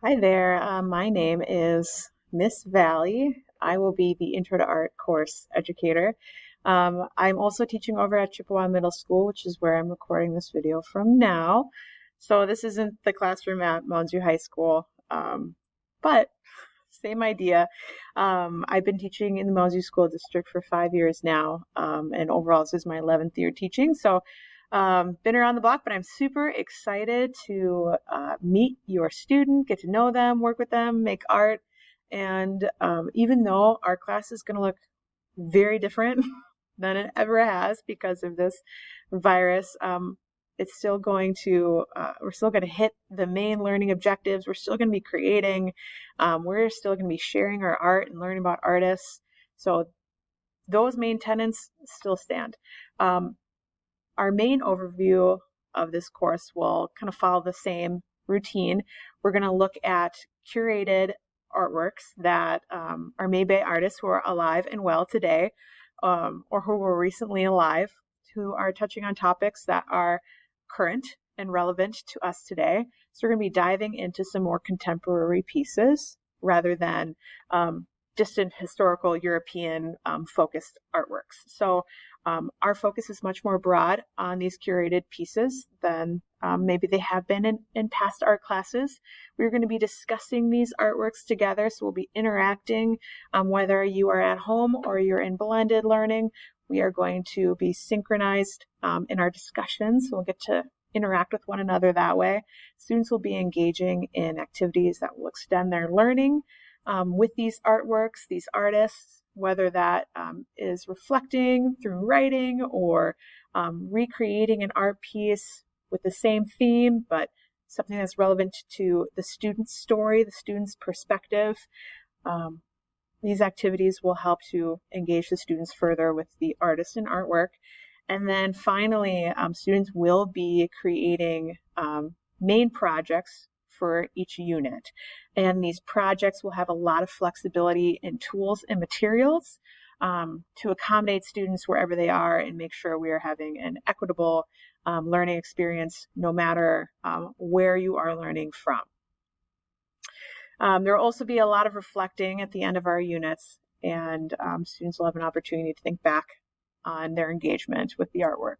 Hi there. My name is Miss Valley. I will be the Intro to Art course educator. I'm also teaching over at Chippewa Middle School, which is where I'm recording this video from now. So this isn't the classroom at Moundsview High School, but same idea. I've been teaching in the Moundsview School District for 5 years now, and overall this is my 11th year teaching. So been around the block, but I'm super excited to meet your student, get to know them, work with them, make art. And even though our class is going to look very different than it ever has because of this virus, it's still going to, we're still going to hit the main learning objectives. We're still going to be creating. We're still going to be sharing our art and learning about artists. So those main tenets still stand. Our main overview of this course will kind of follow the same routine. We're going to look at curated artworks that are made by artists who are alive and well today, or who were recently alive, who are touching on topics that are current and relevant to us today. So we're going to be diving into some more contemporary pieces rather than distant historical European focused artworks. So our focus is much more broad on these curated pieces than maybe they have been in past art classes. We're going to be discussing these artworks together, so we'll be interacting whether you are at home or you're in blended learning. We are going to be synchronized in our discussions, so we'll get to interact with one another that way. Students will be engaging in activities that will extend their learning with these artworks, these artists, whether that is reflecting through writing or recreating an art piece with the same theme, but something that's relevant to the student's story, the student's perspective. These activities will help to engage the students further with the artist and artwork. And then finally, students will be creating main projects for each unit. And these projects will have a lot of flexibility in tools and materials to accommodate students wherever they are and make sure we are having an equitable learning experience no matter where you are learning from. There will also be a lot of reflecting at the end of our units, and students will have an opportunity to think back on their engagement with the artwork.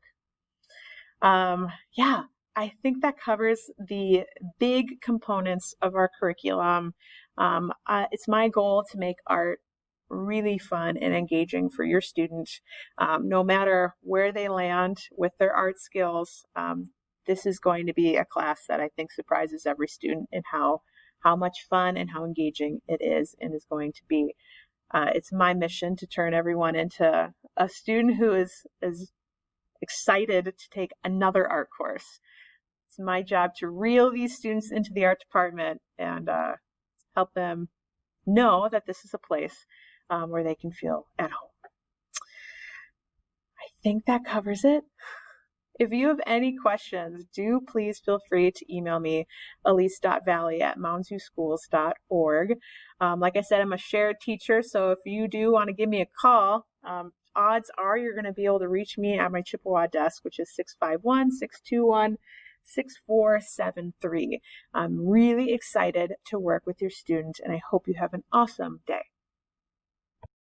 Yeah, I think that covers the big components of our curriculum. It's my goal to make art really fun and engaging for your student, no matter where they land with their art skills. This is going to be a class that I think surprises every student in how much fun and how engaging it is and is going to be. It's my mission to turn everyone into a student who is excited to take another art course. It's my job to reel these students into the art department and help them know that this is a place where they can feel at home. I think that covers it. If you have any questions, do please feel free to email me, elise.valley@moundsviewschools.org. Like I said, I'm a shared teacher, so if you do want to give me a call, odds are you're going to be able to reach me at my Chippewa desk, which is 651-621-6473. I'm really excited to work with your student, and I hope you have an awesome day.